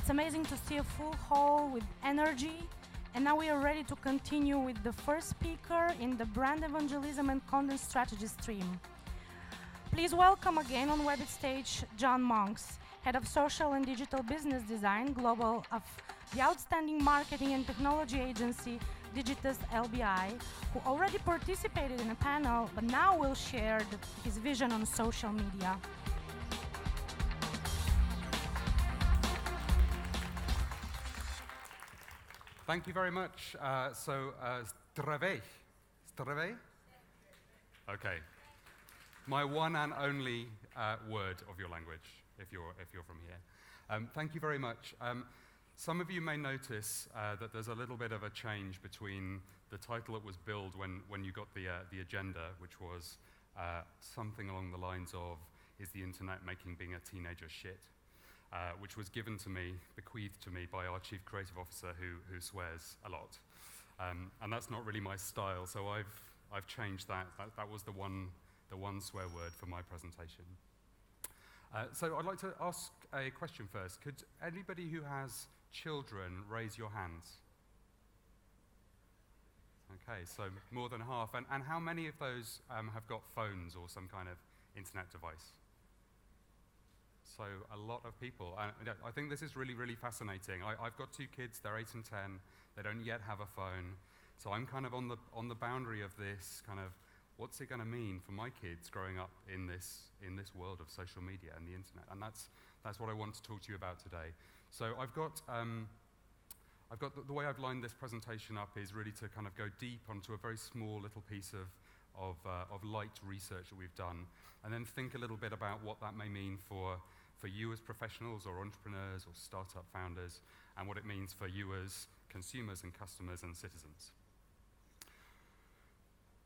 It's amazing to see a full hall with energy. And now we are ready to continue with the first speaker in the brand evangelism and content strategy stream. Please welcome again on Webit stage John Monks, Head of Social and Digital Business Design Global of the outstanding marketing and technology agency DigitasLBi, who already participated in a panel but now will share his vision on social media. Thank you very much. Zdravej. Zdravej? Okay. My one and only word of your language, if you're from here. Thank you very much. Some of you may notice that there's a little bit of a change between the title that was billed when you got the agenda, which was something along the lines of, is the internet making being a teenager shit? Which was given to me, bequeathed to me by our chief creative officer who swears a lot. And that's not really my style, so I've changed that. That was the one swear word for my presentation. So I'd like to ask a question first. Could anybody who has children raise your hands? Okay, so more than half. And how many of those have got phones or some kind of internet device? So a lot of people. I think this is really, really fascinating. I've got two kids, they're 8 and 10. They don't yet have a phone. So I'm kind of on the boundary of this kind of, what's it going to mean for my kids growing up in this world of social media and the internet? And that's what I want to talk to you about today. So I've got the way I've lined this presentation up is really to kind of go deep onto a very small little piece of light research that we've done, and then think a little bit about what that may mean for you as professionals or entrepreneurs or startup founders, and what it means for you as consumers and customers and citizens.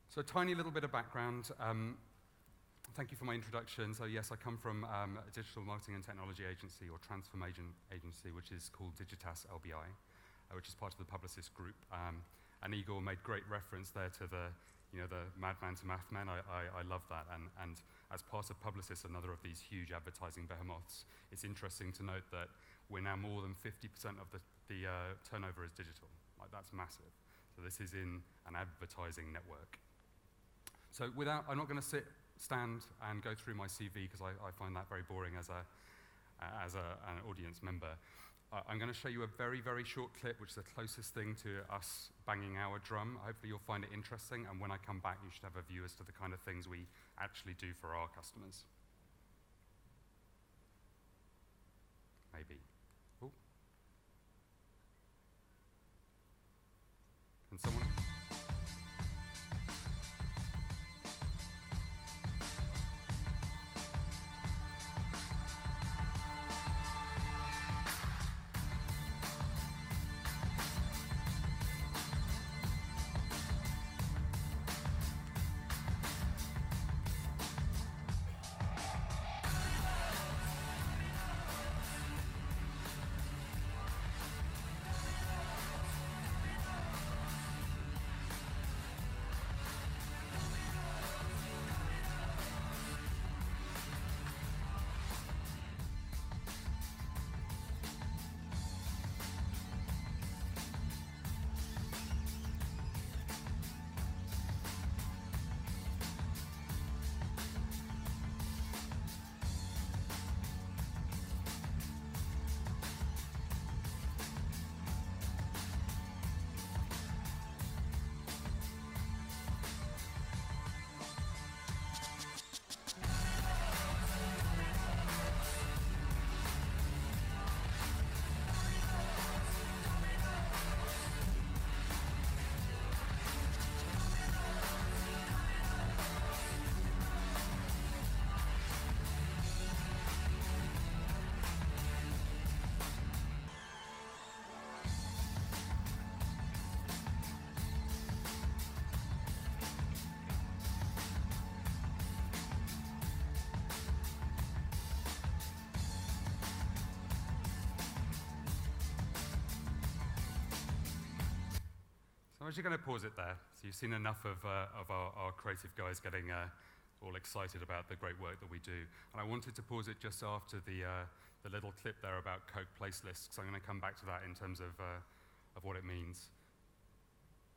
So a tiny little bit of background. Thank you for my introduction. So yes, I come from a digital marketing and technology agency or transformation agency, which is called DigitasLBi, which is part of the Publicis group. And Igor made great reference there to the madman to mathmen. I love that. And as part of Publicis, another of these huge advertising behemoths, it's interesting to note that we're now more than 50% of the turnover is digital. Like, that's massive. So this is in an advertising network. So I'm not going to stand and go through my CV because I find that very boring as an audience member. I'm going to show you a very, very short clip, which is the closest thing to us banging our drum. Hopefully you'll find it interesting, and when I come back, you should have a view as to the kind of things we actually do for our customers. Maybe. Oh. Can someone? I'm actually going to pause it there. So you've seen enough of our creative guys getting all excited about the great work that we do. And I wanted to pause it just after the little clip there about Coke place lists, so I'm going to come back to that in terms of what it means.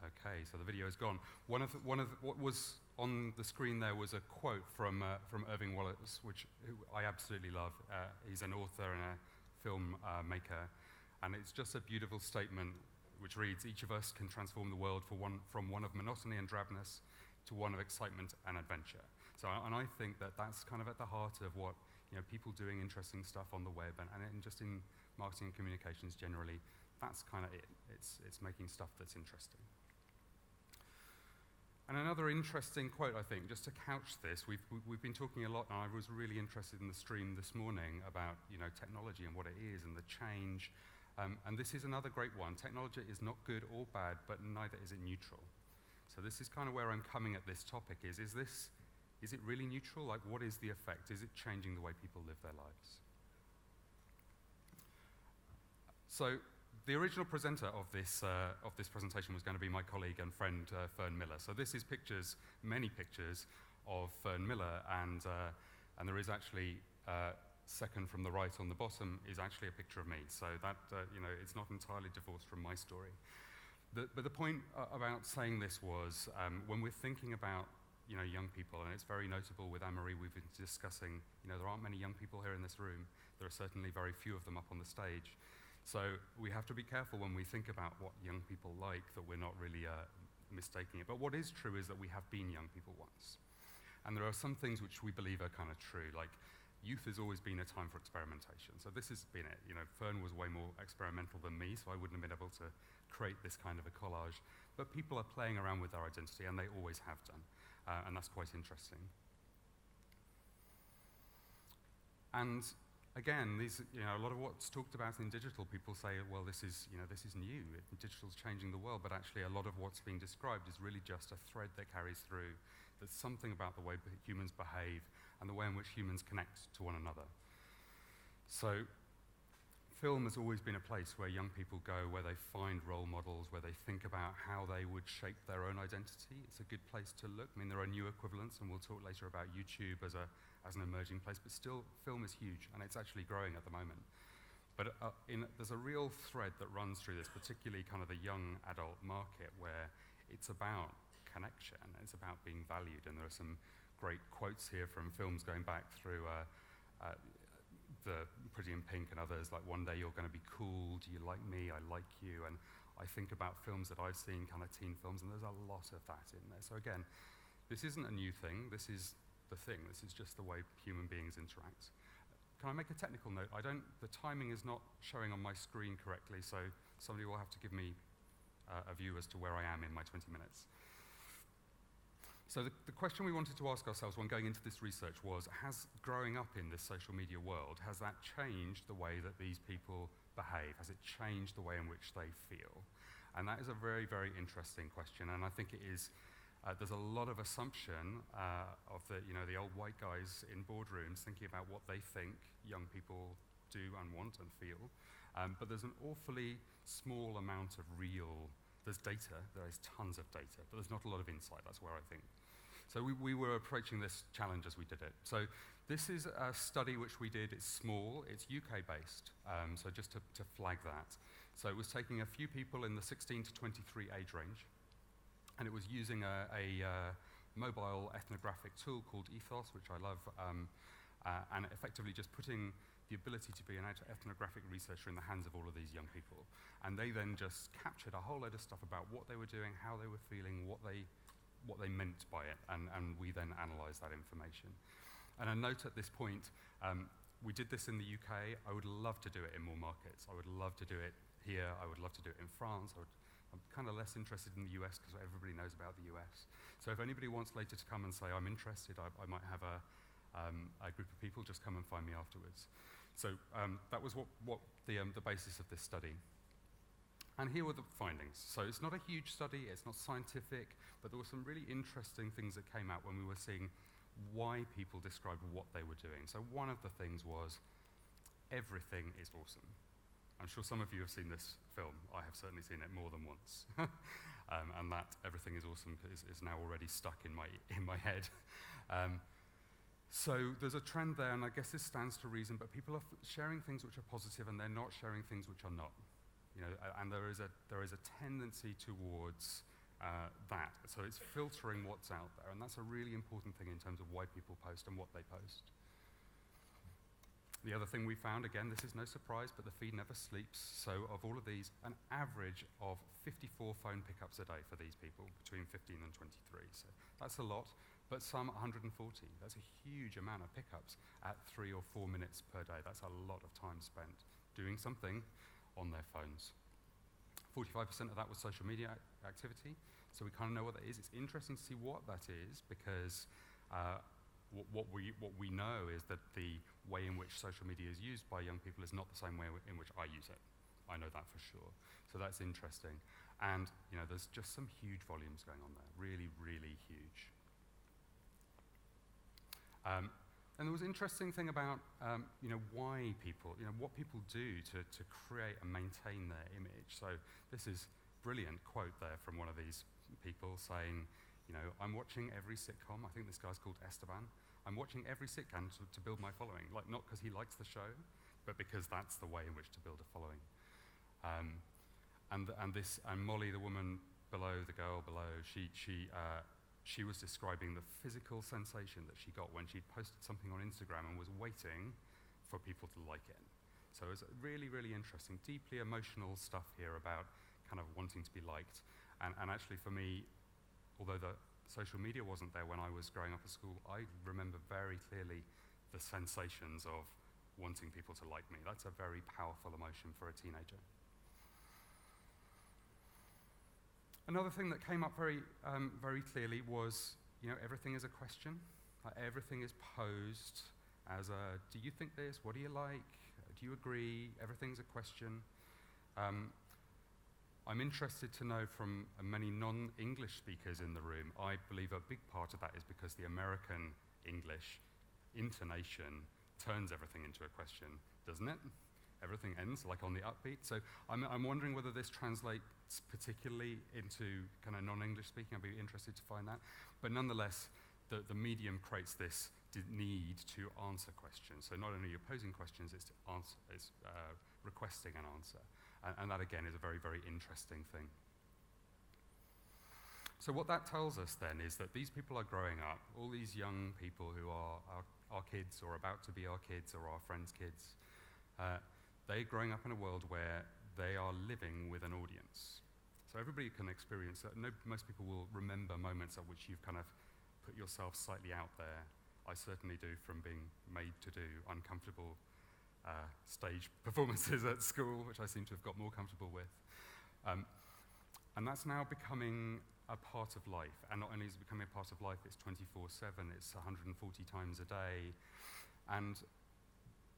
Okay, so the video is gone. What was on the screen there was a quote from Irving Wallace, who I absolutely love. He's an author and a film maker, and it's just a beautiful statement which reads, "Each of us can transform the world from one of monotony and drabness to one of excitement and adventure." So, and I think that that's kind of at the heart of what, people doing interesting stuff on the web and just in marketing and communications generally, that's kind of it. It's making stuff that's interesting. And another interesting quote, I think, just to couch this, we've been talking a lot, and I was really interested in the stream this morning about technology and what it is and the change. And this is another great one. Technology is not good or bad, but neither is it neutral. So this is kind of where I'm coming at this topic. Is it really neutral? Like, what is the effect? Is it changing the way people live their lives? So the original presenter of this presentation was going to be my colleague and friend Fern Miller. So this is many pictures of Fern Miller, and there is actually second from the right on the bottom is actually a picture of me. So that it's not entirely divorced from my story. But the point about saying this was when we're thinking about young people, and it's very notable with Anne-Marie, we've been discussing, there aren't many young people here in this room. There are certainly very few of them up on the stage. So we have to be careful when we think about what young people like, that we're not really mistaking it. But what is true is that we have been young people once. And there are some things which we believe are kind of true, like youth has always been a time for experimentation. So this has been it. Fern was way more experimental than me, so I wouldn't have been able to create this kind of a collage. But people are playing around with their identity, and they always have done. And that's quite interesting. And again, a lot of what's talked about in digital, people say, well, this is new. Digital's changing the world, but actually a lot of what's being described is really just a thread that carries through. There's something about the way humans behave and the way in which humans connect to one another. So film has always been a place where young people go, where they find role models, where they think about how they would shape their own identity. It's a good place to look. I mean, there are new equivalents, and we'll talk later about YouTube as an emerging place, but still, film is huge, and it's actually growing at the moment. But there's a real thread that runs through this, particularly kind of the young adult market, where it's about connection, it's about being valued, and there are some great quotes here from films going back through the Pretty in Pink and others, like "One day you're going to be cool, do you like me, I like you," and I think about films that I've seen, kind of teen films, and there's a lot of that in there. So again, this isn't a new thing, this is the thing, this is just the way human beings interact. Can I make a technical note? The timing is not showing on my screen correctly, so somebody will have to give me a view as to where I am in my 20 minutes. So the question we wanted to ask ourselves when going into this research was, has growing up in this social media world, has that changed the way that these people behave? Has it changed the way in which they feel? And that is a very, very interesting question, and I think it is, there's a lot of assumption of the old white guys in boardrooms thinking about what they think young people do and want and feel, but there's an awfully small amount of there's data, there is tons of data, but there's not a lot of insight, that's where I think. So we were approaching this challenge as we did it. So this is a study which we did. It's small, it's UK-based, so just to flag that. So it was taking a few people in the 16 to 23 age range, and it was using a mobile ethnographic tool called Ethos, which I love, and effectively just putting the ability to be an ethnographic researcher in the hands of all of these young people. And they then just captured a whole load of stuff about what they were doing, how they were feeling, what they meant by it, and we then analysed that information. And a note at this point, we did this in the UK. I would love to do it in more markets. I would love to do it here. I would love to do it in France. I'm kind of less interested in the US because everybody knows about the US. So if anybody wants later to come and say, I'm interested, I might have a group of people, just come and find me afterwards. So that was what the basis of this study. And here were the findings. So it's not a huge study, it's not scientific, but there were some really interesting things that came out when we were seeing why people described what they were doing. So one of the things was, everything is awesome. I'm sure some of you have seen this film. I have certainly seen it more than once. and that everything is awesome is now already stuck in my head. So there's a trend there, and I guess this stands to reason, but people are sharing things which are positive, and they're not sharing things which are not. And there is a tendency towards that. So it's filtering what's out there, and that's a really important thing in terms of why people post and what they post. The other thing we found, again, this is no surprise, but the feed never sleeps. So of all of these, an average of 54 phone pickups a day for these people, between 15 and 23. So that's a lot, but some 140. That's a huge amount of pickups at 3 or 4 minutes per day. That's a lot of time spent doing something on their phones. 45% of that was social media activity, so we kind of know what that is. It's interesting to see what that is, because what we know is that the way in which social media is used by young people is not the same way in which I use it. I know that for sure. So that's interesting. And there's just some huge volumes going on there, really, really huge. And there was an interesting thing about why people, what people do to create and maintain their image. So this is a brilliant quote there from one of these people saying, I'm watching every sitcom. I think this guy's called Esteban. I'm watching every sitcom to build my following, like not because he likes the show, but because that's the way in which to build a following. And Molly, the woman below, the girl below, she was describing the physical sensation that she got when she'd posted something on Instagram and was waiting for people to like it. So it's really, really interesting, deeply emotional stuff here about kind of wanting to be liked. And actually for me, although the social media wasn't there when I was growing up at school, I remember very clearly the sensations of wanting people to like me. That's a very powerful emotion for a teenager. Another thing that came up very clearly was, everything is a question. Everything is posed as a, do you think this? What do you like? Do you agree? Everything's a question. I'm interested to know from many non-English speakers in the room, I believe a big part of that is because the American English intonation turns everything into a question, doesn't it? Everything ends like on the upbeat. So I'm wondering whether this translates particularly into kind of non-English speaking. I'd be interested to find that. But nonetheless, the medium creates this need to answer questions. So not only are you posing questions, it's requesting an answer. And that, again, is a very, very interesting thing. So what that tells us, then, is that these people are growing up, all these young people who are our kids or about to be our kids or our friends' kids, they're growing up in a world where they are living with an audience. So everybody can experience that. Most people will remember moments at which you've kind of put yourself slightly out there. I certainly do, from being made to do uncomfortable stage performances at school, which I seem to have got more comfortable with. And that's now becoming a part of life. And not only is it becoming a part of life, it's 24/7, it's 140 times a day. And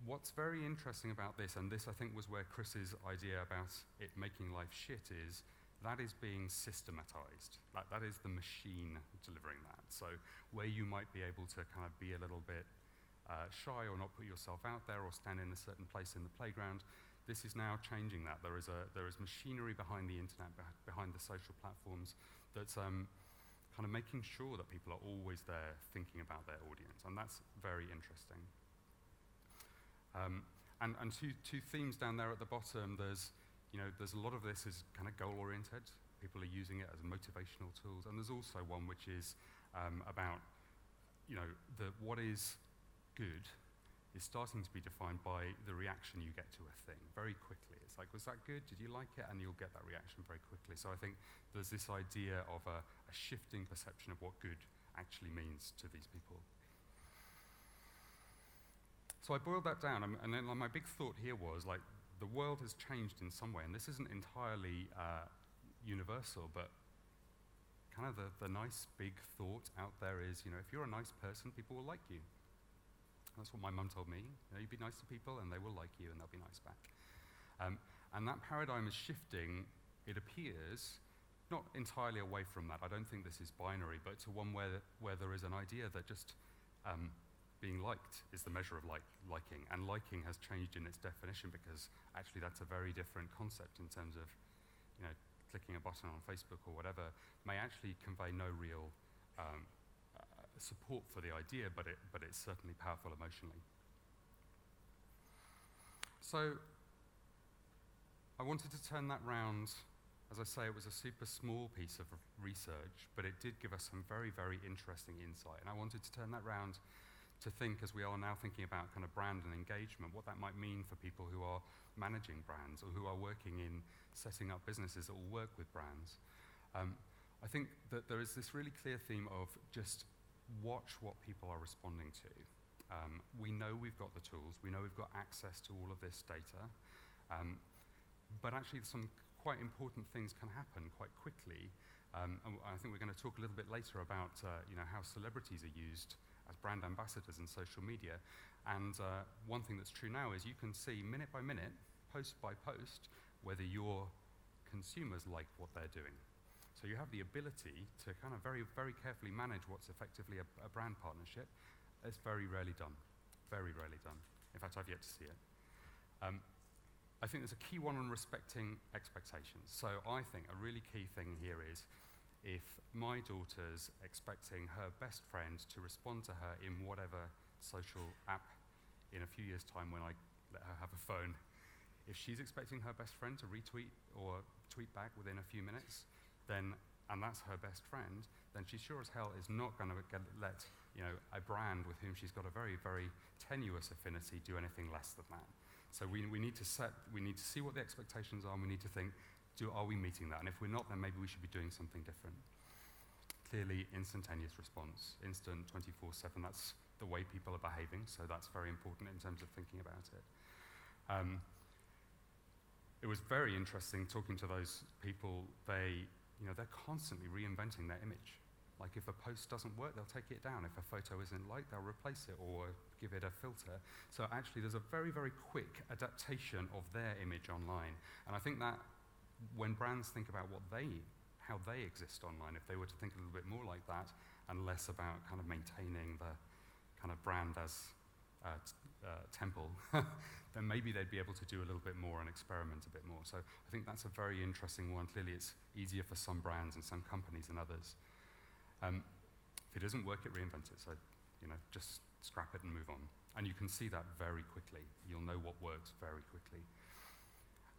what's very interesting about this, and this I think was where Chris's idea about it making life shit is, that is being systematized. That is the machine delivering that. So where you might be able to kind of be a little bit shy or not put yourself out there or stand in a certain place in the playground, this is now changing that. There is machinery behind the internet, behind the social platforms, that's kind of making sure that people are always there thinking about their audience, and that's very interesting. And two themes down there at the bottom. There's a lot of this is kind of goal-oriented. People are using it as motivational tools, and there's also one which is about what is good is starting to be defined by the reaction you get to a thing very quickly. It's like, was that good? Did you like it? And you'll get that reaction very quickly. So I think there's this idea of a shifting perception of what good actually means to these people. So I boiled that down, and then my big thought here was, like, the world has changed in some way, and this isn't entirely universal, but kind of the nice big thought out there is, if you're a nice person, people will like you. That's what my mum told me. You be nice to people and they will like you and they'll be nice back. And that paradigm is shifting, it appears, not entirely away from that. I don't think this is binary, but to one where there is an idea that just being liked is the measure of liking. And liking has changed in its definition because actually that's a very different concept in terms of clicking a button on Facebook or whatever may actually convey no real support for the idea, but it's certainly powerful emotionally. So I wanted to turn that round. As I say, it was a super small piece of research, but it did give us some very, very interesting insight. And I wanted to turn that round to think, as we are now thinking about kind of brand and engagement, what that might mean for people who are managing brands or who are working in setting up businesses that will work with brands. I think that there is this really clear theme of just watch what people are responding to. We know we've got the tools, we know we've got access to all of this data, but actually some quite important things can happen quite quickly. And I think we're going to talk a little bit later about how celebrities are used as brand ambassadors in social media. And one thing that's true now is you can see minute by minute, post by post, whether your consumers like what they're doing. So you have the ability to kind of very, very carefully manage what's effectively a brand partnership. It's very rarely done, very rarely done. In fact, I've yet to see it. I think there's a key one on respecting expectations. So I think a really key thing here is if my daughter's expecting her best friend to respond to her in whatever social app in a few years' time when I let her have a phone, if she's expecting her best friend to retweet or tweet back within a few minutes, then, and that's her best friend, then she sure as hell is not going to let a brand with whom she's got a very, very tenuous affinity do anything less than that. So we need to see what the expectations are, and we need to think, are we meeting that? And if we're not, then maybe we should be doing something different. Clearly, instantaneous response, instant 24/7, that's the way people are behaving, so that's very important in terms of thinking about it. It was very interesting talking to those people. They're constantly reinventing their image. Like if a post doesn't work, they'll take it down. If a photo isn't liked, they'll replace it or give it a filter. So actually there's a very, very quick adaptation of their image online. And I think that when brands think about how they exist online, if they were to think a little bit more like that and less about kind of maintaining the kind of brand as temple, then maybe they'd be able to do a little bit more and experiment a bit more. So I think that's a very interesting one. Clearly it's easier for some brands and some companies than others. If it doesn't work, it reinvents it. So, just scrap it and move on. And you can see that very quickly. You'll know what works very quickly.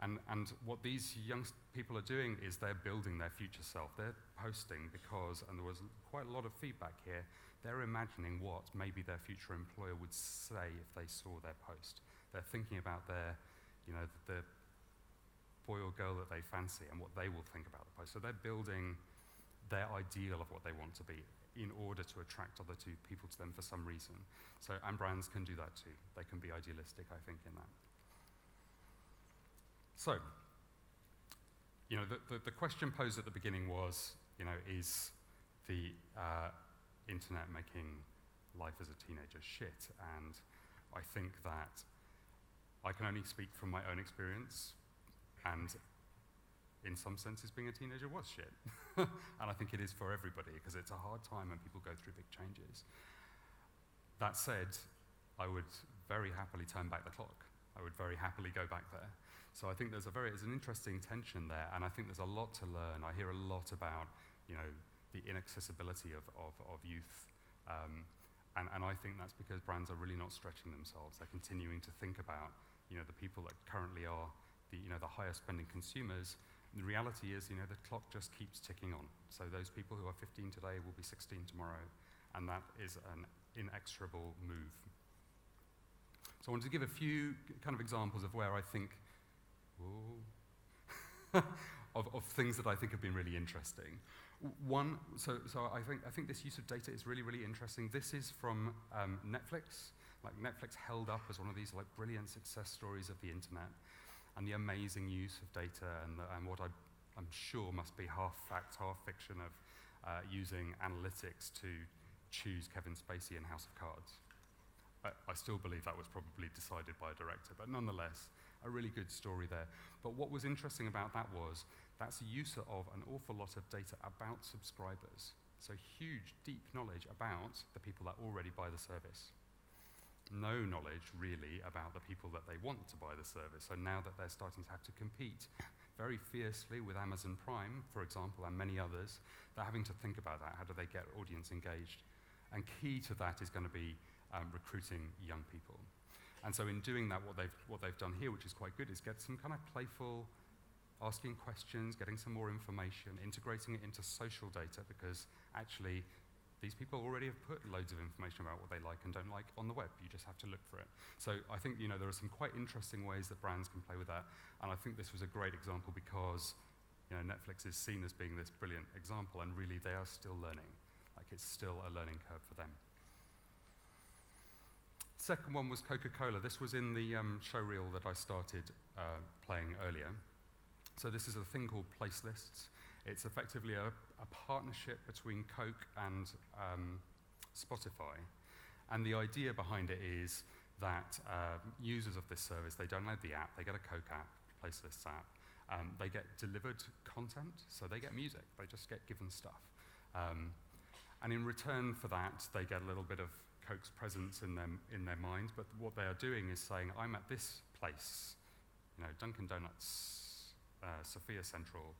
And what these young people are doing is they're building their future self. They're posting because, and there was quite a lot of feedback here, they're imagining what maybe their future employer would say if they saw their post. They're thinking about the boy or girl that they fancy and what they will think about the post. So they're building their ideal of what they want to be in order to attract other people to them for some reason. So, and brands can do that too. They can be idealistic, I think, in that. So, the question posed at the beginning was, is the internet making life as a teenager shit? And I think that I can only speak from my own experience, and in some senses, being a teenager was shit. And I think it is for everybody, because it's a hard time when people go through big changes. That said, I would very happily turn back the clock. I would very happily go back there. So I think there's an interesting tension there, and I think there's a lot to learn. I hear a lot about, the inaccessibility of youth, and I think that's because brands are really not stretching themselves. They're continuing to think about, the people that currently are the higher spending consumers. The reality is, the clock just keeps ticking on. So those people who are 15 today will be 16 tomorrow, and that is an inexorable move. So I wanted to give a few kind of examples of where I think, of things that I think have been really interesting. One, so I think this use of data is really, really interesting. This is from Netflix. Like Netflix held up as one of these brilliant success stories of the internet, and the amazing use of data and what I'm sure must be half fact, half fiction of using analytics to choose Kevin Spacey in House of Cards. I still believe that was probably decided by a director, but nonetheless, a really good story there. But what was interesting about that was that's a use of an awful lot of data about subscribers. So huge, deep knowledge about the people that already buy the service. no knowledge really about the people that they want to buy the service. So now that they're starting to have to compete very fiercely with Amazon Prime, for example, and many others, they're having to think about that. How do they get audience engaged? And key to that is going to be recruiting young people. And so in doing that, what they've done here, which is quite good, is get some kind of playful, asking questions, getting some more information, integrating it into social data, because actually these people already have put loads of information about what they like and don't like on the web. You just have to look for it. So I think there are some quite interesting ways that brands can play with that. And I think this was a great example because Netflix is seen as being this brilliant example, and really they are still learning. Like, it's still a learning curve for them. Second one was CocaCola. This was in the show reel that I started playing earlier. So this is a thing called place lists. It's effectively a partnership between Coke and Spotify. And the idea behind it is that users of this service, they download the app, they get a Coke app, Playlists app, they get delivered content, so they get music, they just get given stuff. And in return for that, they get a little bit of Coke's presence in their mind, but what they are doing is saying, I'm at this place, Dunkin' Donuts, Sophia Central,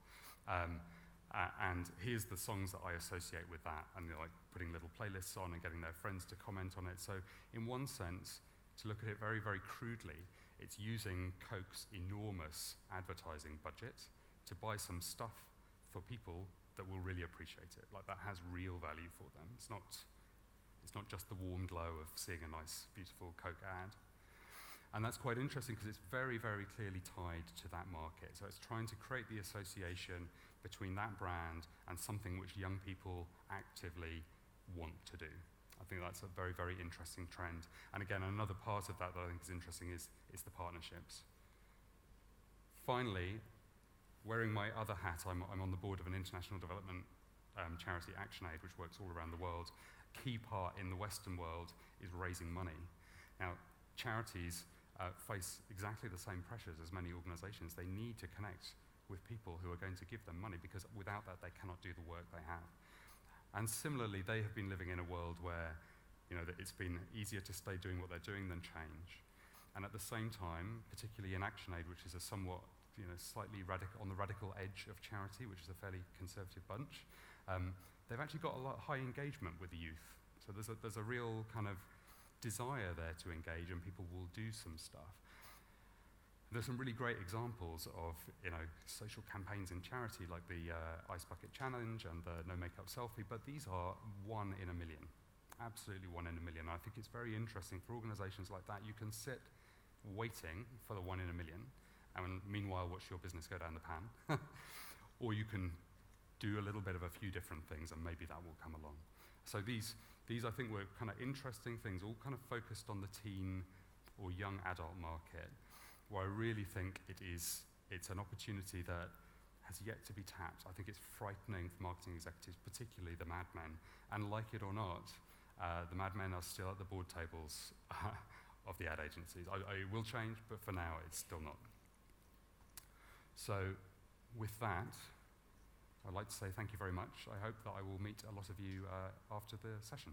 and here's the songs that I associate with that, and they're like putting little playlists on and getting their friends to comment on it. So in one sense, to look at it very, very crudely, it's using Coke's enormous advertising budget to buy some stuff for people that will really appreciate it. Like, that has real value for them. It's not just the warm glow of seeing a nice, beautiful Coke ad. And that's quite interesting because it's very, very clearly tied to that market. So it's trying to create the association between that brand and something which young people actively want to do. I think that's a very, very interesting trend. And again, another part of that I think is interesting is the partnerships. Finally, wearing my other hat, I'm on the board of an international development charity, ActionAid, which works all around the world. A key part in the Western world is raising money. Now, charities face exactly the same pressures as many organizations. They need to connect with people who are going to give them money, because without that, they cannot do the work they have. And similarly, they have been living in a world where that it's been easier to stay doing what they're doing than change. And at the same time, particularly in ActionAid, which is a somewhat slightly on the radical edge of charity, which is a fairly conservative bunch, they've actually got a lot of high engagement with the youth. So there's a real kind of desire there to engage, and people will do some stuff. There's some really great examples of social campaigns in charity, like the Ice Bucket Challenge and the No Makeup Selfie, but these are 1 in a million, absolutely 1 in a million. I think it's very interesting for organizations like that. You can sit waiting for the 1 in a million, and meanwhile watch your business go down the pan. Or you can do a little bit of a few different things, and maybe that will come along. So these I think were kind of interesting things, all kind of focused on the teen or young adult market, where I really think it's an opportunity that has yet to be tapped. I think it's frightening for marketing executives, particularly the madmen. And like it or not, the madmen are still at the board tables of the ad agencies. It will change, but for now, it's still not. So with that, I'd like to say thank you very much. I hope that I will meet a lot of you after the session.